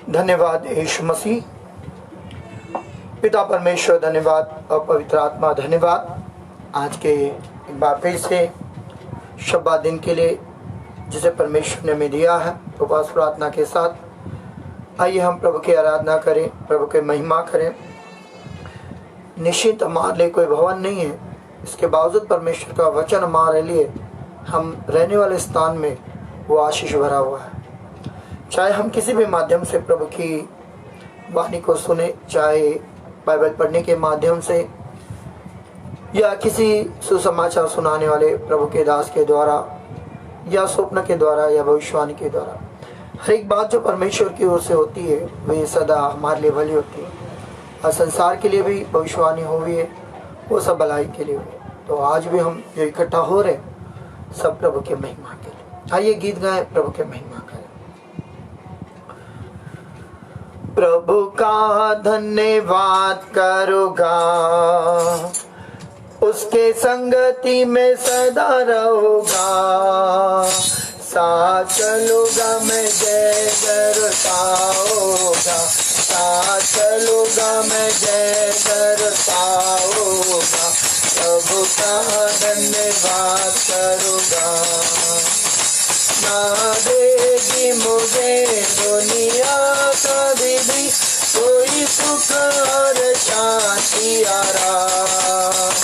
धन्यवाद यीशु मसीह। पिता परमेश्वर धन्यवाद और पवित्र आत्मा धन्यवाद आज के एक बार फिर से शब्बा दिन के लिए जिसे परमेश्वर ने हमें दिया है। उपवास प्रार्थना के साथ आइए हम प्रभु की आराधना करें, प्रभु की महिमा करें। निश्चित हमारे लिए कोई भवन नहीं है, इसके बावजूद परमेश्वर का वचन हमारे लिए हम रहने वाले स्थान में वो आशीष भरा हुआ है। चाहे हम किसी भी माध्यम से प्रभु की वाणी को सुने, चाहे बाइबल पढ़ने के माध्यम से या किसी सुसमाचार सुनाने वाले प्रभु के दास के द्वारा या स्वप्न के द्वारा या भविष्यवाणी के द्वारा, हर एक बात जो परमेश्वर की ओर से होती है वे सदा हमारे लिए भली होती है और संसार के लिए भी भविष्यवाणी हुई है, वो सब भलाई के लिए हुई है। तो आज भी हम जो इकट्ठा हो रहे सब प्रभु के महिमा के लिए। आइए गीत गाएं, प्रभु के महिमा करें। प्रभु का धन्यवाद करूँगा, उसके संगति में सदा रहूँगा। साथ चलूँगा मैं जय दरसाऊँगा, साथ चलूँगा मैं जय दरसाऊँगा। प्रभु का धन्यवाद करूँगा। ना देगी मुझे दुनिया कभी भी कोई सुख और शांति आराम,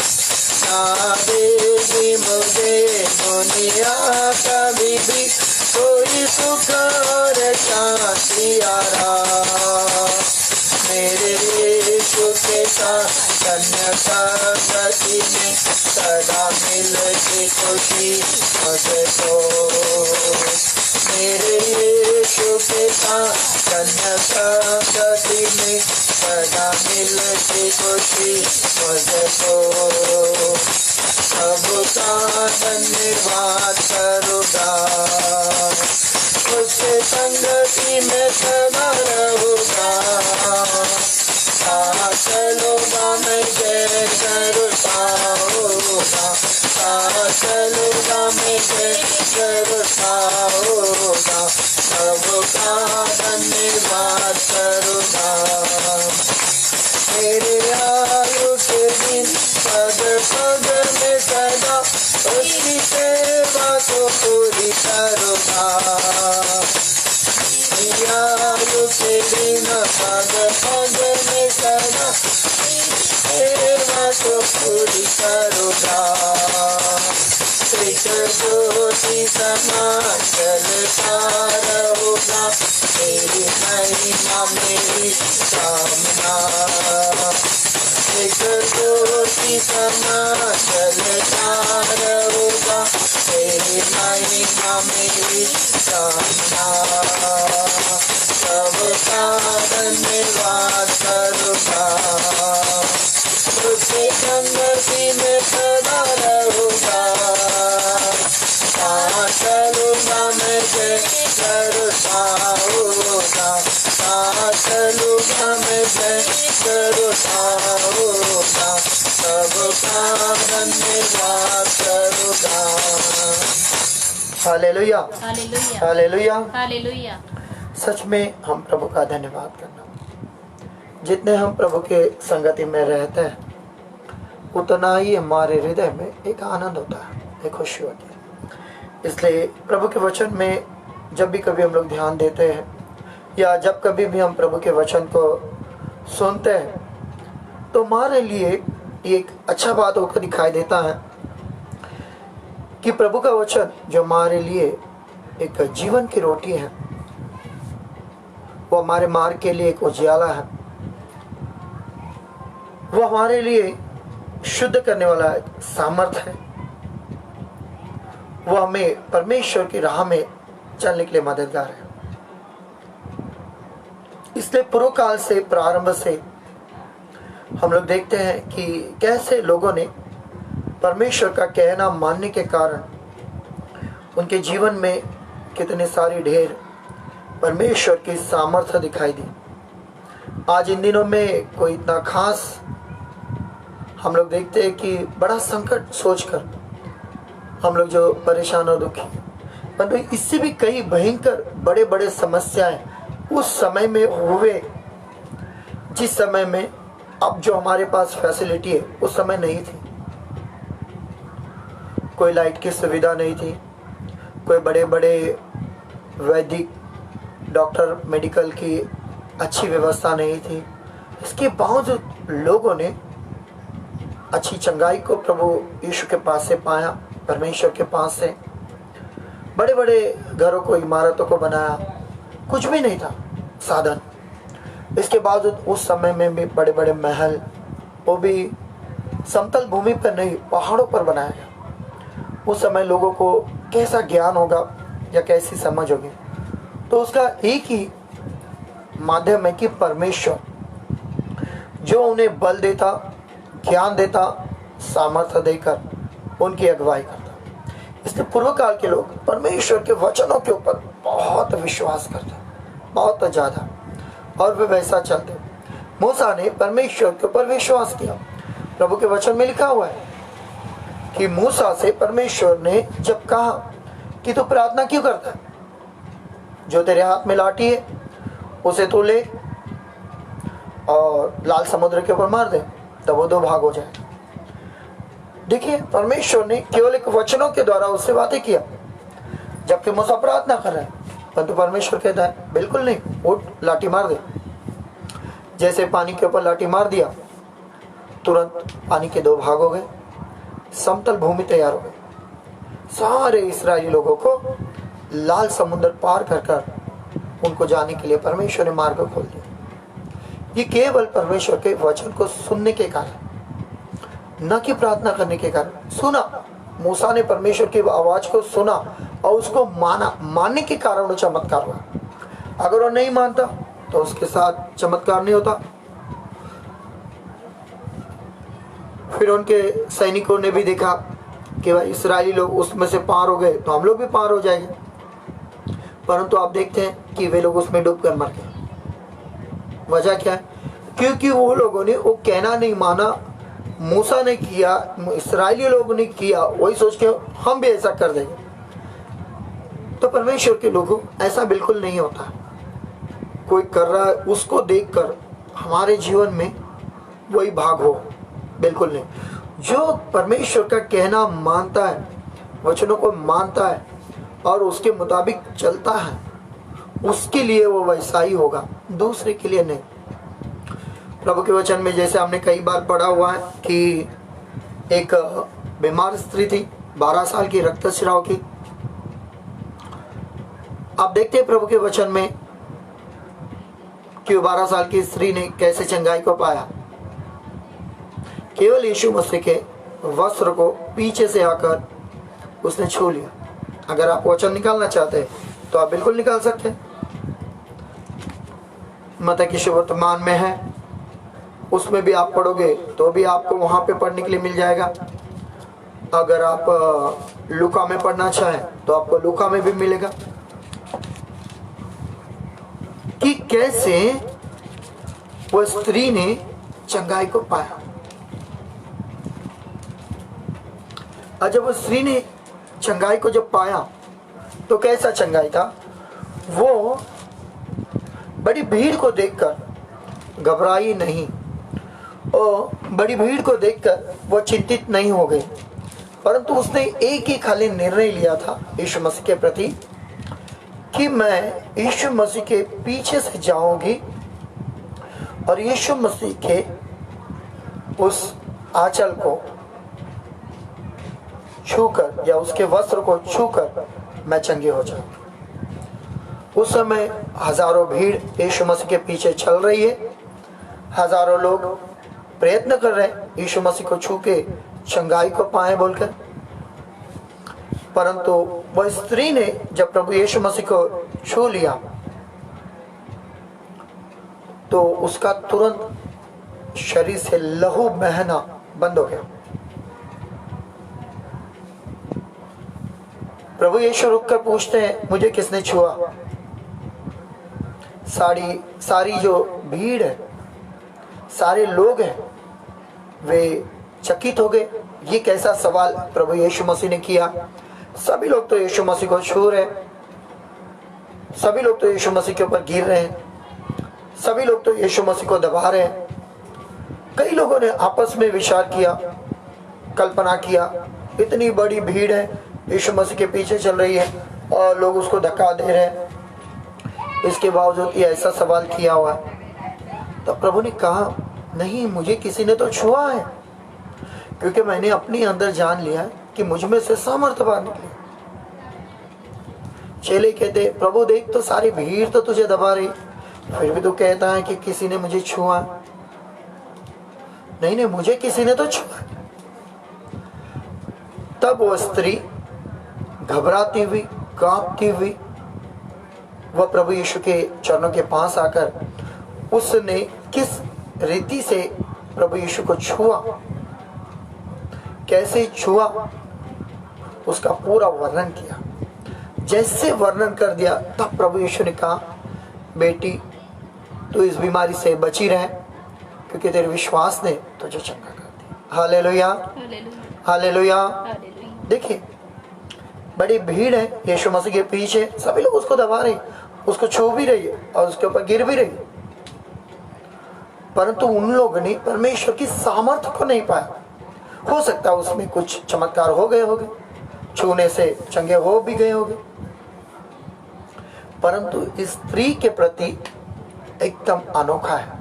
ना देगी मुझे दुनिया कभी भी कोई सुख और शांति आराम। मेरे यीशु के साथ धन्य संगति में सदा मिलती खुशी मुझे तो। मेरे यीशु के साथ धन्य संगति में सदा मिलती खुशी मुझे तो। सबका धन्यवाद करूँगा, उसके संगति में सदा रहूँगा। साथ चलूँगा मैं जय दरसाऊँगा, साथ चलूँगा मैं जय दरसाऊँगा। सबका धन्यवाद करूँगा। मेरे आयु के दिन पग पग में सदा उसकी सेवा को पूरी करूँगा। आयु के दिन पग पग में सदा सेवा को पूरी करूँगा। ज्योति समान चलता रहूँगा, तेरी महिमा मेरी कामना। ज्योति समान चलता रहूँगा, तेरी महिमा मेरी कामना। सबका धन्यवाद करूँगा, उसकी संगति में सदा रहूँगा। साथ चलूँगा मैं जय दरसाऊँगा, साथ चलूँगा मैं जय दरसाऊँगा। सबका धन्यवाद करूँगा। Hallelujah, hallelujah, hallelujah, hallelujah. सच में हम प्रभु का धन्यवाद करना। जितने हम प्रभु के संगति में रहते हैं उतना ही हमारे हृदय में एक आनंद होता है, एक खुशी होती है। इसलिए प्रभु के वचन में जब भी कभी हम लोग ध्यान देते हैं या जब कभी भी हम प्रभु के वचन को सुनते हैं तो हमारे लिए एक अच्छा बात होकर दिखाई देता है कि प्रभु का वचन जो हमारे लिए एक जीवन की रोटी है, वो हमारे मार्ग के लिए एक उजियाला है, वो हमारे लिए शुद्ध करने वाला सामर्थ है, वो हमें परमेश्वर की राह में चलने के लिए मददगार है। इसलिए पूर्व काल से प्रारंभ से हम लोग देखते हैं कि कैसे लोगों ने परमेश्वर का कहना मानने के कारण उनके जीवन में कितने सारी ढेर परमेश्वर की सामर्थ्य दिखाई दी। आज इन दिनों में कोई इतना खास हम लोग देखते हैं कि बड़ा संकट सोचकर हम लोग जो परेशान और दुखी, परंतु इससे भी कई भयंकर बड़े बड़े समस्याएं उस समय में हुए जिस समय में अब जो हमारे पास फैसिलिटी है उस समय नहीं थी। कोई लाइट की सुविधा नहीं थी, कोई बड़े बड़े वैदिक डॉक्टर मेडिकल की अच्छी व्यवस्था नहीं थी। इसके बावजूद लोगों ने अच्छी चंगाई को प्रभु यीशु के पास से पाया, परमेश्वर के पास से। बड़े बड़े घरों को, इमारतों को बनाया, कुछ भी नहीं था साधन। इसके बावजूद उस समय में भी बड़े बड़े महल, वो भी समतल भूमि पर नहीं, पहाड़ों पर बनाया गया। उस समय लोगों को कैसा ज्ञान होगा या कैसी समझ होगी। तो उसका एक ही माध्यम है कि परमेश्वर जो उन्हें बल देता, ज्ञान देता, सामर्थ्य देकर उनकी अगुवाई करता। इसलिए पूर्व काल के लोग परमेश्वर के वचनों के ऊपर बहुत विश्वास करते, बहुत ज़्यादा, और वे वैसा चलते। मूसा ने परमेश्वर के ऊपर विश्वास किया। प्रभु के वचन में लिखा हुआ है कि मूसा से परमेश्वर ने जब कहा कि तू प्रार्थना क्यों करता है, जो तेरे हाथ में लाठी है उसे तू ले और लाल समुद्र के ऊपर मार दे, तब वो दो भाग हो जाए। देखिए, परमेश्वर ने केवल एक वचनों के द्वारा उससे बातें किया, जबकि मूसा प्रार्थना कर रहा है। परंतु परमेश्वर कहता है बिल्कुल नहीं, उठ लाठी मार दे। जैसे पानी के ऊपर लाठी मार दिया, तुरंत पानी के दो भाग हो गए, समतल भूमि तैयार हो गई। सारे इस्राएली लोगों को लाल समुद्र पार कर कर उनको जाने के लिए परमेश्वर ने मार्ग खोल दिया। ये केवल परमेश्वर के वचन को सुनने के कारण, न कि प्रार्थना करने के कारण। सुना, मूसा ने परमेश्वर की आवाज को सुना और उसको माना, मानने के कारण वो चमत्कार हुआ। अगर वो नहीं मानता तो उसके साथ चमत्कार नहीं होता। फिर उनके सैनिकों ने भी देखा कि भाई इस्राएली लोग उसमें से पार हो गए तो हम लोग भी पार हो जाएंगे, परंतु आप देखते हैं कि वे लोग उसमें डूब कर मर गए। वजह क्या है? क्योंकि वो लोगों ने वो कहना नहीं माना। मूसा ने किया, इस्राएली लोगों ने किया, वही सोच के हम भी ऐसा कर देंगे। तो परमेश्वर के लोगों, ऐसा बिल्कुल नहीं होता। कोई कर रहा है उसको देखकर हमारे जीवन में वही भाग हो, बिल्कुल नहीं। जो परमेश्वर का कहना मानता है, वचनों को मानता है और उसके मुताबिक चलता है, उसके लिए वो वैसा ही होगा, दूसरे के लिए नहीं। प्रभु के वचन में जैसे हमने कई बार पढ़ा हुआ है कि एक बीमार स्त्री थी, 12 साल की, रक्तस्राव की। आप देखते हैं प्रभु के वचन में कि 12 साल की स्त्री ने कैसे चंगाई को पाया। केवल यीशु मसीह के वस्त्र को पीछे से आकर उसने छू लिया। अगर आप वचन निकालना चाहते हैं तो आप बिल्कुल निकाल सकते हैं। मत्ती की सुवर्तमान में है, उसमें भी आप पढ़ोगे तो भी आपको वहां पे पढ़ने के लिए मिल जाएगा। अगर आप लूका में पढ़ना चाहें तो आपको लूका में भी मिलेगा कि कैसे वो स्त्री ने चंगाई को पाया। और जब उस स्त्री ने चंगाई को जब पाया तो कैसा चंगाई था? वो बड़ी भीड़ को देखकर घबराई नहीं और बड़ी भीड़ को देखकर वो चिंतित नहीं हो गई, परंतु उसने एक ही खाली निर्णय लिया था यीशु मसीह के प्रति कि मैं यीशु मसीह के पीछे से जाऊंगी और यीशु मसीह के उस आंचल को छूकर या उसके वस्त्र को छूकर मैं चंगी हो जाऊं। उस समय हजारों भीड़ यीशु मसीह के पीछे चल रही है, हजारों लोग प्रयत्न कर रहे हैं यीशु मसीह को छू के चंगाई को पाए बोलकर। परंतु वह स्त्री ने जब प्रभु यीशु मसीह को छू लिया तो उसका तुरंत शरीर से लहू बहना बंद हो गया। प्रभु यीशु रुककर पूछते हैं, मुझे किसने छुआ? सारी जो भीड़ है, सारे लोग हैं, वे चकित हो गए। ये कैसा सवाल प्रभु यीशु मसीह ने किया? सभी लोग तो यीशु मसीह को छू रहे। सभी लोग तो यीशु मसीह के ऊपर गिर रहे हैं, सभी लोग तो यीशु मसीह को दबा रहे हैं। कई लोगों ने आपस में विचार किया, कल्पना किया, इतनी बड़ी भीड़ है यीशु मसीह के पीछे चल रही है और लोग उसको धक्का दे रहे हैं, इसके बावजूद ये ऐसा सवाल किया हुआ है। तो प्रभु ने कहा, नहीं, मुझे किसी ने तो छुआ है, क्योंकि मैंने अपने अंदर जान लिया कि मुझ में से सामर्थ्य बाहर निकली। चेले कहते, प्रभु देख तो सारी भीड़ तो तुझे दबा रही, फिर भी तू कहता है कि किसी ने मुझे छुआ। नहीं नहीं, मुझे किसी ने तो छुआ। तब वो स्त्री घबराती हुई, कांपती हुई, वह प्रभु यीशु के चरणों के पास आकर उसने किस रीति से प्रभु यीशु को छुआ, कैसे छुआ, उसका पूरा वर्णन किया। जैसे वर्णन कर दिया, तब प्रभु यीशु ने कहा, बेटी तू इस बीमारी से बची रहे, क्योंकि तेरे विश्वास ने तुझे चंगा कर दिया। Hallelujah, hallelujah. देखिए, बड़ी भीड़ है यीशु मसीह के पीछे, सभी लोग उसको दबा रहे, उसको छू भी रही है और उसके ऊपर गिर भी रही, परंतु उन लोगों ने परमेश्वर की सामर्थ्य को नहीं पाया। हो सकता है उसमें कुछ चमत्कार हो गए होंगे, छूने से चंगे हो भी गए होंगे, परंतु इस स्त्री के प्रति एकदम अनोखा है।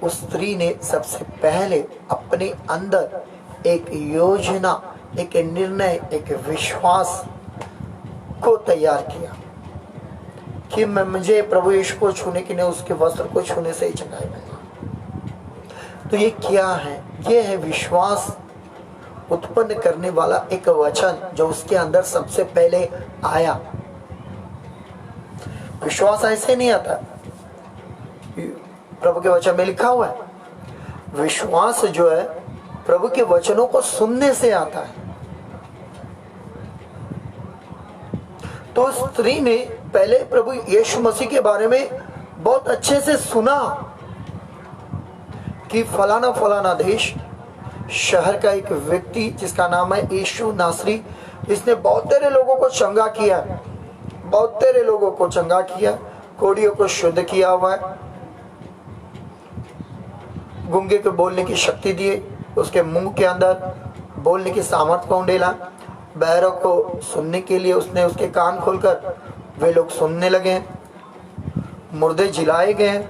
उस स्त्री ने सबसे पहले अपने अंदर एक योजना, एक निर्णय, एक विश्वास को तैयार किया कि मुझे प्रभु यीशु को छूने की नहीं, उसके वस्त्र को छूने से ही चंगाई मिलेगी। तो ये क्या है? ये है विश्वास उत्पन्न करने वाला एक वचन जो उसके अंदर सबसे पहले आया। विश्वास ऐसे नहीं आता, प्रभु के वचन में लिखा हुआ है, विश्वास जो है प्रभु के वचनों को सुनने से आता है। तो स्त्री ने पहले प्रभु यीशु मसीह के बारे में बहुत अच्छे से सुना कि फलाना फलाना देश शहर का एक व्यक्ति जिसका नाम है यीशु नासरी, इसने बहुत तेरे लोगों को चंगा किया, बहुत तेरे लोगों को चंगा किया, कोढ़ियों को शुद्ध किया हुआ है, गूंगे को बोलने की शक्ति दिए, उसके मुंह के अंदर बोलने की सामर्थ्य को उंडेला, बहरों को सुनने के लिए उसने उसके कान खोलकर वे लोग सुनने लगे, मुर्दे जिलाए गए।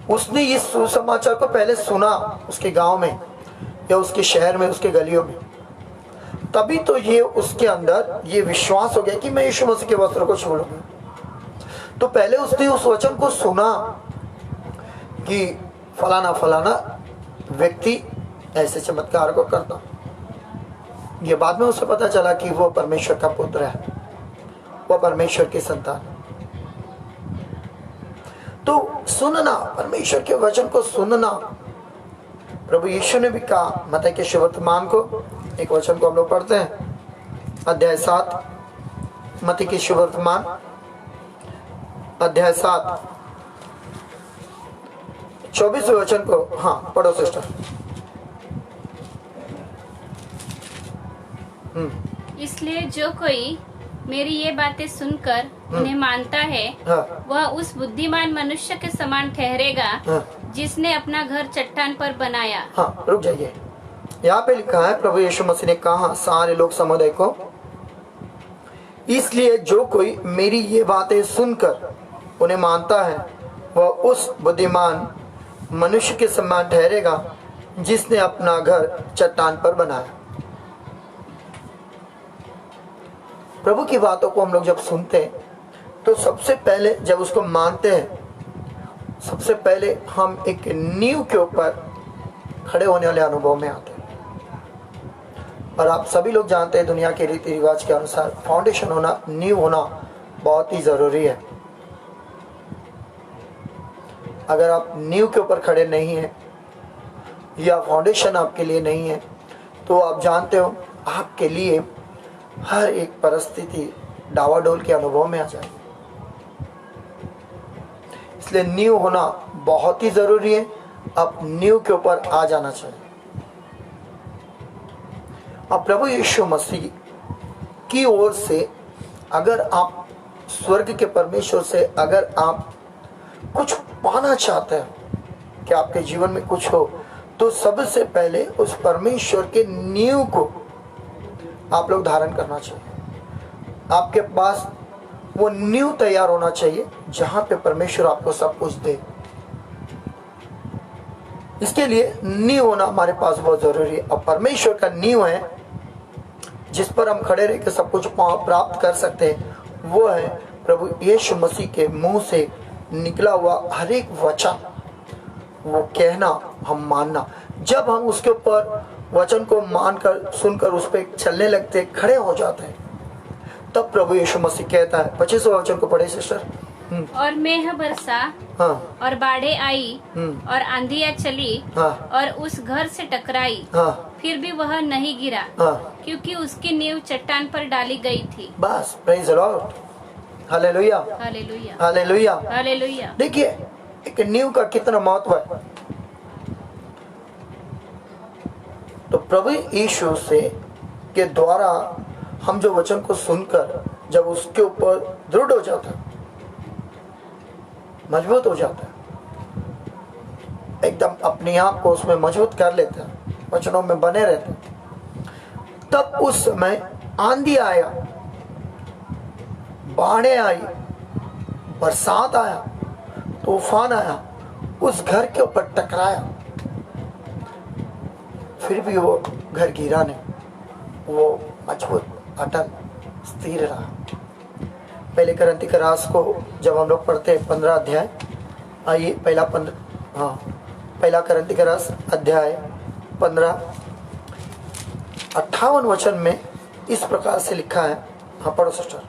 उसने ये सुसमाचार को पहले सुना उसके गांव में या उसके शहर में, उसके गलियों में, तभी तो ये उसके अंदर ये विश्वास हो गया कि मैं यीशु मसीह के वस्त्र को छू लूंगा। तो पहले उसने उस वचन को सुना कि फलाना फलाना व्यक्ति ऐसे चमत्कार को करता। ये बाद में उसे पता चला कि वो परमेश्वर का पुत्र है, वो परमेश्वर की संतान। तो सुनना, परमेश्वर के वचन को सुनना, प्रभु यीशु ने भी कहा मत्ती के सुवर्तमान को, एक वचन को हम लोग पढ़ते हैं, अध्याय 7, मत्ती के सुवर्तमान अध्याय 7 24वें वचन को, हाँ पढ़ो सिस्टर। इसलिए जो कोई मेरी ये बातें सुनकर उन्हें मानता है, हाँ, वह उस बुद्धिमान मनुष्य के समान ठहरेगा, हाँ, जिसने अपना घर चट्टान पर बनाया। हाँ, रुक जाइए। यहाँ पे लिखा है, प्रभु यीशु मसीह ने कहा सारे लोग समुदाय को, इसलिए जो कोई मेरी ये बातें सुनकर उन्हें मानता है, वह उस बुद्धिमान मनुष्य के समान ठहरेगा, जिसने अपना घर चट्टान पर बनाया। प्रभु की बातों को हम लोग जब सुनते हैं तो सबसे पहले जब उसको मानते हैं, सबसे पहले हम एक नींव के ऊपर खड़े होने वाले अनुभव में आते हैं। और आप सभी लोग जानते हैं, दुनिया के रीति रिवाज के अनुसार फाउंडेशन होना, नींव होना बहुत ही जरूरी है। अगर आप नींव के ऊपर खड़े नहीं हैं या फाउंडेशन आपके लिए नहीं है, तो आप जानते हो आपके लिए हर एक परिस्थिति डावाडोल के अनुभव में आ जाएगी। इसलिए नींव होना बहुत ही जरूरी है। अब नींव के ऊपर आ जाना चाहिए। अब प्रभु यीशु मसीह की ओर से अगर आप स्वर्ग के परमेश्वर से अगर आप कुछ पाना चाहते हैं कि आपके जीवन में कुछ हो, तो सबसे पहले उस परमेश्वर के नींव को आप लोग धारण करना चाहिए। आपके पास वो नींव तैयार होना चाहिए जहां पे परमेश्वर आपको सब कुछ दे। इसके लिए नींव होना हमारे पास बहुत जरूरी है। और परमेश्वर का नींव है जिस पर हम खड़े रह के सब कुछ प्राप्त कर सकते हैं, वो है प्रभु यीशु मसीह के मुंह से निकला हुआ हर एक वचन, वो कहना, हम मानना। जब हम उसके ऊपर वचन को मानकर सुनकर उस पर चलने लगते, खड़े हो जाते हैं, तब प्रभु यीशु मसीह कहता है, 25वां वचन को पढ़े सिस्टर। और मेघ बरसा, हाँ, और बाढ़ें आई, और आंधियां चली, हाँ, और उस घर से टकराई, हाँ, फिर भी वह नहीं गिरा, हाँ, क्योंकि उसकी नींव चट्टान पर डाली गई थी। बस। Praise the Lord, hallelujah, hallelujah, hallelujah. Hallelujah. देखिए एक नींव का कितना महत्व है। तो प्रभु यीशु से के द्वारा हम जो वचन को सुनकर जब उसके ऊपर दृढ़ हो जाता है, मजबूत हो जाता है, एकदम अपने आप को उसमें मजबूत कर लेते हैं, वचनों में बने रहते हैं, तब उस समय आंधी आया, बाढ़ें आई, बरसात आया, तूफान आया, उस घर के ऊपर टकराया, फिर भी वो घर गिरा नहीं, वो मजबूत, अटल, स्थिर रहा। पहले करंती के रास को जब हम लोग पढ़ते हैं 15 अध्याय, आइए पहला करंती के रास अध्याय 15 58 वचन में इस प्रकार से लिखा है। हाँ, पढ़ो सिस्टर।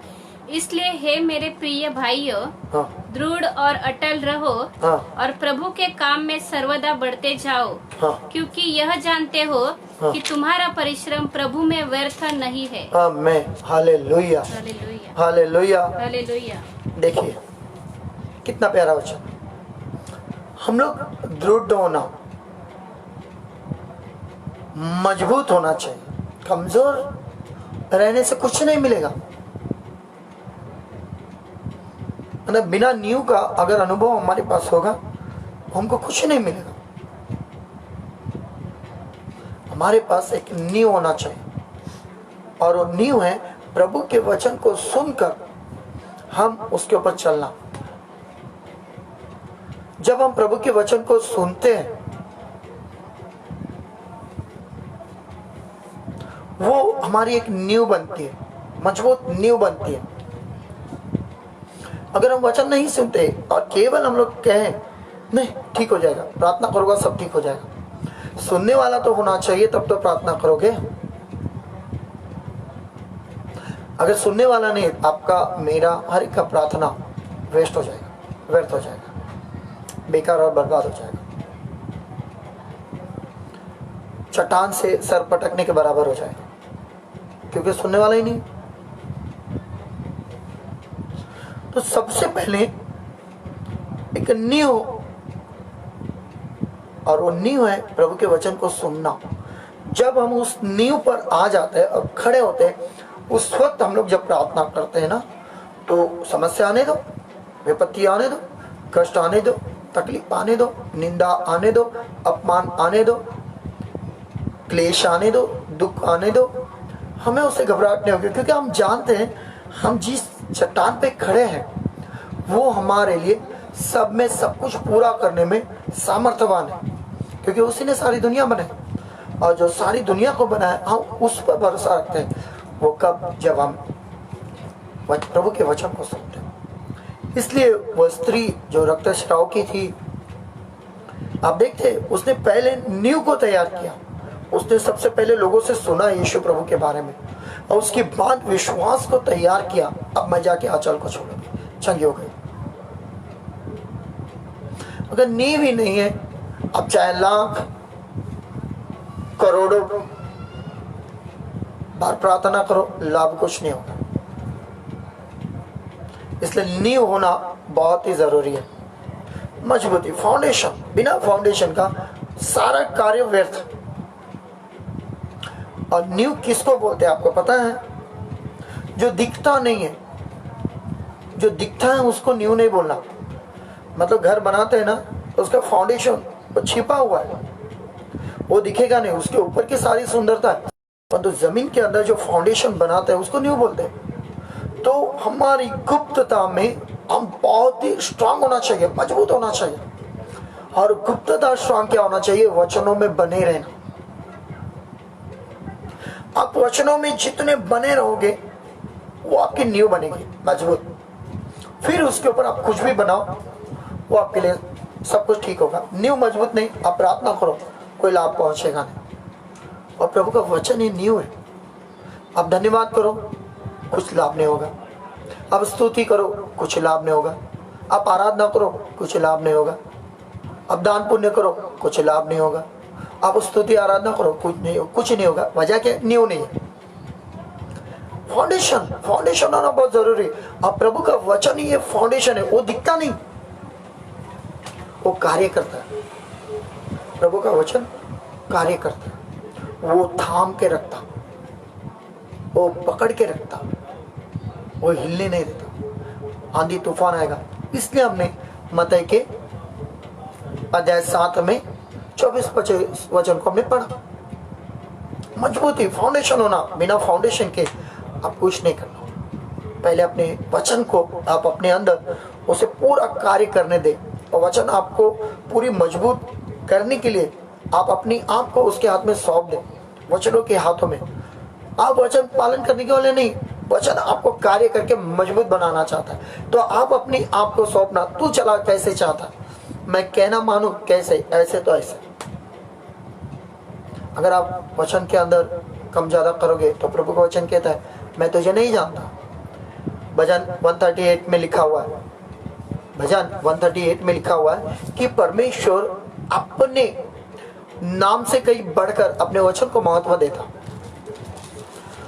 इसलिए हे मेरे प्रिय भाइयों, हाँ, दृढ़ और अटल रहो, हाँ, और प्रभु के काम में सर्वदा बढ़ते जाओ, हाँ, क्योंकि यह जानते हो हाँ, कि तुम्हारा परिश्रम प्रभु में व्यर्थ नहीं है। आमीन, हालेलुया, हालेलुया, हालेलुया। हालेलुया। देखिए कितना प्यारा वचन। हम लोग दृढ़ होना, मजबूत होना चाहिए। कमजोर रहने से कुछ नहीं मिलेगा। बिना नींव का अगर अनुभव हमारे पास होगा, हमको कुछ नहीं मिलेगा। हमारे पास एक नींव होना चाहिए, और वो नींव है प्रभु के वचन को सुनकर हम उसके ऊपर चलना। जब हम प्रभु के वचन को सुनते हैं, वो हमारी एक नींव बनती है, मजबूत नींव बनती है। अगर हम वचन नहीं सुनते और केवल हम लोग कहें नहीं ठीक हो जाएगा, प्रार्थना करूंगा सब ठीक हो जाएगा, सुनने वाला तो होना चाहिए, तब तो प्रार्थना करोगे। अगर सुनने वाला नहीं, आपका मेरा हर एक का प्रार्थना वेस्ट हो जाएगा, व्यर्थ हो जाएगा, बेकार और बर्बाद हो जाएगा, चट्टान से सर पटकने के बराबर हो जाएगा, क्योंकि सुनने वाला ही नहीं। तो सबसे पहले एक नींव, और वो नींव है प्रभु के वचन को सुनना। जब हम उस नींव पर आ जाते हैं और खड़े होते हैं, उस वक्त हम लोग जब प्रार्थना करते हैं ना, तो समस्या आने दो, विपत्ति आने दो, कष्ट आने दो, तकलीफ आने दो, निंदा आने दो, अपमान आने दो, क्लेश आने दो, दुख आने दो, हमें उससे घबराहट नहीं होगी, क्योंकि हम जानते हैं हम जिस चट्टान पे खड़े हैं वो हमारे लिए सब में सब कुछ पूरा करने में सामर्थ्यवान है, क्योंकि उसी ने सारी दुनिया बनाई, और जो सारी दुनिया को बनाया हम उस पर भरोसा रखते हैं। वो कब? जब हम प्रभु के वचन को सुनते हैं। इसलिए वो स्त्री जो रक्तस्राव की थी, आप देखते उसने पहले नींव को तैयार किया। उसने सबसे पहले लोगों से सुना यीशु प्रभु के बारे में, और उसके बाद विश्वास को तैयार किया, अब मैं जाके आंचल को छोड़ूंगी, चंगी हो गई। अगर नींव ही नहीं है, अब चाहे लाख करोड़ों बार प्रार्थना करो, लाभ कुछ नहीं होगा। इसलिए नींव होना बहुत ही जरूरी है, मजबूती, फाउंडेशन। बिना फाउंडेशन का सारा कार्य व्यर्थ। और नींव किसको बोलते हैं आपको पता है? जो दिखता नहीं है, जो दिखता है उसको न्यू नहीं बोलना। मतलब घर बनाते हैं ना, उसका फाउंडेशन वो छिपा हुआ है, वो दिखेगा नहीं, उसके ऊपर की सारी सुंदरता है, परंतु जमीन के अंदर जो फाउंडेशन बनाते हैं उसको न्यू बोलते हैं। तो हमारी गुप्तता में हम बहुत ही स्ट्रांग होना चाहिए, मजबूत होना चाहिए। और गुप्तता स्ट्रांग क्या होना चाहिए? वचनों में बने रहना। आप वचनों में जितने बने रहोगे वो आपकी नींव बनेगी मजबूत। फिर उसके ऊपर आप कुछ भी बनाओ, वो आपके लिए सब कुछ ठीक होगा। नींव मजबूत नहीं, आप प्रार्थना करो, कोई लाभ पहुंचेगा नहीं। और प्रभु का वचन ही नींव है। आप धन्यवाद करो, कुछ लाभ नहीं होगा। आप स्तुति करो, कुछ लाभ नहीं होगा। आप आराधना करो, कुछ लाभ नहीं होगा। आप दान पुण्य करो, कुछ लाभ नहीं होगा। आप स्तुति आराधना करो, कुछ नहीं होगा। वजह क्या? नींव नहीं है। फाउंडेशन होना बहुत जरूरी है। अब प्रभु का वचन ही ये फाउंडेशन है। वो दिखता नहीं, वो कार्य करता है। प्रभु का वचन कार्य करता है, वो थाम के रखता, वो पकड़ के रखता, वो हिलने नहीं देता। आंधी तूफान आएगा, इसलिए हमने मत्ती के अध्याय 7 में 24-25 वचन को हमने पढ़ा। मजबूती, फाउंडेशन होना। बिना फाउंडेशन के आप कुछ नहीं करना। पहले अपने वचन को आप अपने अंदर उसे पूरा कार्य करने दें, और वचन आपको पूरी मजबूत करने के लिए आप अपनी आप को उसके हाथ में सौंप दें, वचनों के हाथों में। आप वचन पालन करने के वाले नहीं, वचन आपको कार्य करके मजबूत बनाना चाहता है। तो आप अपनी आप को सौंपना। तू चला कैसे चाहता, मैं कहना मानू कैसे, ऐसे तो ऐसे। अगर आप वचन के अंदर कम ज्यादा करोगे तो प्रभु का वचन कहता है मैं तुझे नहीं जानता। भजन 138 में लिखा हुआ है, भजन 138 में लिखा हुआ है कि परमेश्वर अपने नाम से कहीं बढ़कर अपने वचन को महत्व देता।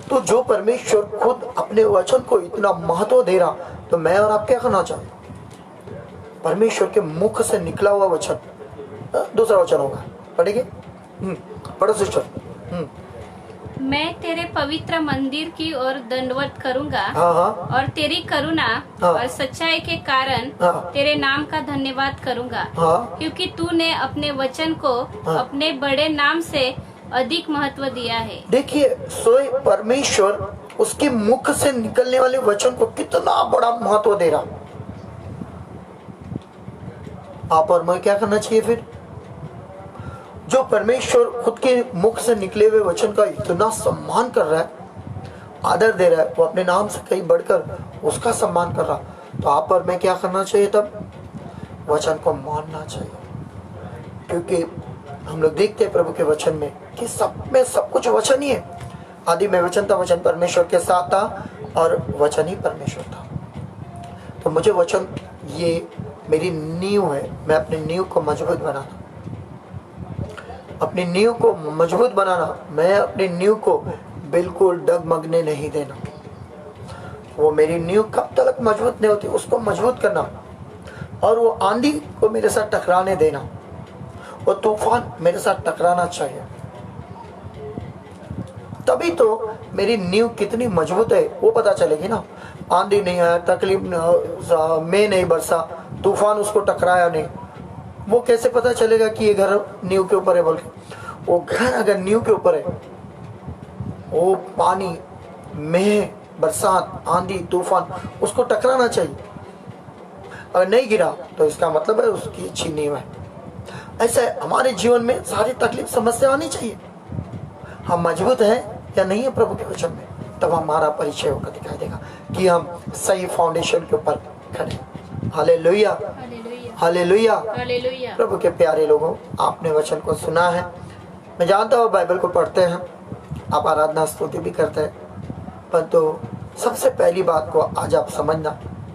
तो जो परमेश्वर खुद अपने वचन को इतना महत्व दे रहा, तो मैं और आप क्या करना चाहिए? परमेश्वर के मुख से निकला हुआ वचन, दूसरा वचन होगा, पढ़ेंगे। पढ़ो सिस्टर। मैं तेरे पवित्र मंदिर की ओर दंडवत करूंगा, हाँ। और तेरी करुणा हाँ। और सच्चाई के कारण हाँ। तेरे नाम का धन्यवाद करूंगा। हाँ। क्योंकि तूने अपने वचन को हाँ। अपने बड़े नाम से अधिक महत्व दिया है। देखिए, सोए परमेश्वर उसके मुख से निकलने वाले वचन को कितना बड़ा महत्व दे रहा। आप और मैं क्या करना चाहिए फिर? जो परमेश्वर खुद के मुख से निकले हुए वचन का इतना सम्मान कर रहा है, आदर दे रहा है, वो अपने नाम से कहीं बढ़कर उसका सम्मान कर रहा, तो आप और मैं क्या करना चाहिए? तब वचन को मानना चाहिए। क्योंकि हम लोग देखते हैं प्रभु के वचन में कि सब में सब कुछ वचन ही है। आदि में वचन था, वचन परमेश्वर के साथ था, और वचन ही परमेश्वर था। तो मुझे वचन ये मेरी नींव है। मैं अपनी नींव को मजबूत बनाना, अपनी नींव को मजबूत बनाना। मैं अपनी नींव को बिल्कुल डगमगने नहीं देना। वो मेरी नींव कब तक मजबूत नहीं होती, उसको मजबूत करना। और वो आंधी को मेरे साथ टकराने देना, वो तूफान मेरे साथ टकराना चाहिए। तभी तो मेरी नींव कितनी मजबूत है वो पता चलेगी ना। आंधी नहीं आया, तकलीफ में नहीं बरसा, तूफान उसको टकराया नहीं, वो कैसे पता चलेगा कि ये घर नींव के ऊपर है? बोल के वो घर अगर नींव के ऊपर है, वो पानी में बरसात, आंधी, तूफान उसको टकराना चाहिए। अगर नहीं गिरा तो इसका मतलब है उसकी अच्छी नींव है। ऐसा हमारे जीवन में सारी तकलीफ समस्या आनी चाहिए। हम मजबूत हैं या नहीं है प्रभु के वचन में, तब हमारा परिचय होकर दिखाई देगा कि हम सही फाउंडेशन के ऊपर खड़े। Hallelujah, hallelujah, hallelujah. प्रभु के प्यारे लोगों, आपने वचन को सुना है। मैं जानता हूँ बाइबल को पढ़ते हैं, आप आराधना स्तुति भी करते हैं, परंतु सबसे पहली बात को आज आप समझना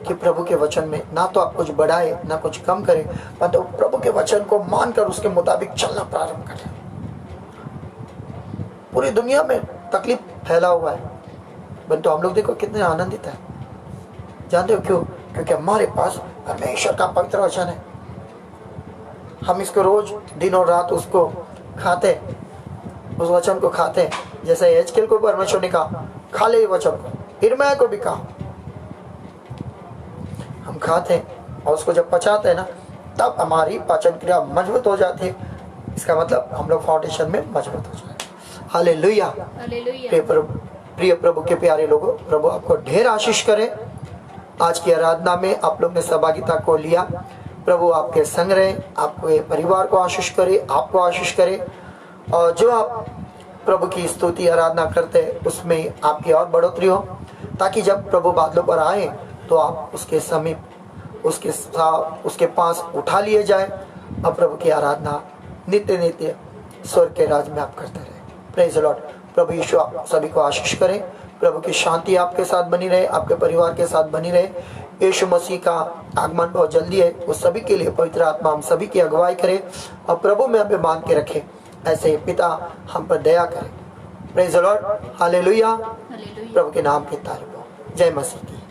कि प्रभु के वचन में ना तो आप कुछ बढ़ाए ना कुछ कम करें, परंतु प्रभु के वचन को मानकर उसके मुताबिक चलना प्रारंभ करें। पूरी दुनिया में तकलीफ फैला हुआ है, परंतु हम लोग देखो कितने आनंदित हैं। जानते हो क्यों? क्योंकि हमारे पास परमेश्वर का पवित्र वचन है। हम इसको रोज दिन और रात उसको खाते, उस वचन को खाते। जैसे एजकेल को परमेश्वर ने कहा खा ले वचन को, हिरमया को भी कहा, हम खाते हैं और उसको जब पचाते हैं ना, तब हमारी पाचन क्रिया मजबूत हो जाती है। इसका मतलब हम लोग फाउंडेशन में मजबूत हो जाए। हालेलुया। हालेलुया। प्रिय प्रभु के प्यारे लोगों, प्रभु आपको ढेर आशीष करे। आज की आराधना में आप लोग ने सहभागिता को लिया। प्रभु आपके संग रहे, आपके परिवार को आशीष करे, आपको आशीष करे। और जो आप प्रभु की स्तुति आराधना करते हैं उसमें आपकी और बढ़ोतरी हो, ताकि जब प्रभु बादलों पर आए तो आप उसके समीप, उसके पास उठा लिए जाए और प्रभु की आराधना नित्य नित्य स्वर्ग के राज में आप करते रहे। Praise the Lord. प्रभु यीशु आप सभी को आशीष करें। प्रभु की शांति आपके साथ बनी रहे, आपके परिवार के साथ बनी रहे। यीशु मसीह का आगमन बहुत जल्दी है, उस सभी के लिए पवित्र आत्मा हम सभी की अगुवाई करे और प्रभु में हमें बांध के रखे। ऐसे पिता हम पर दया करे। Praise the Lord. हालेलुया। प्रभु के नाम की तारीफ हो। जय मसीह की।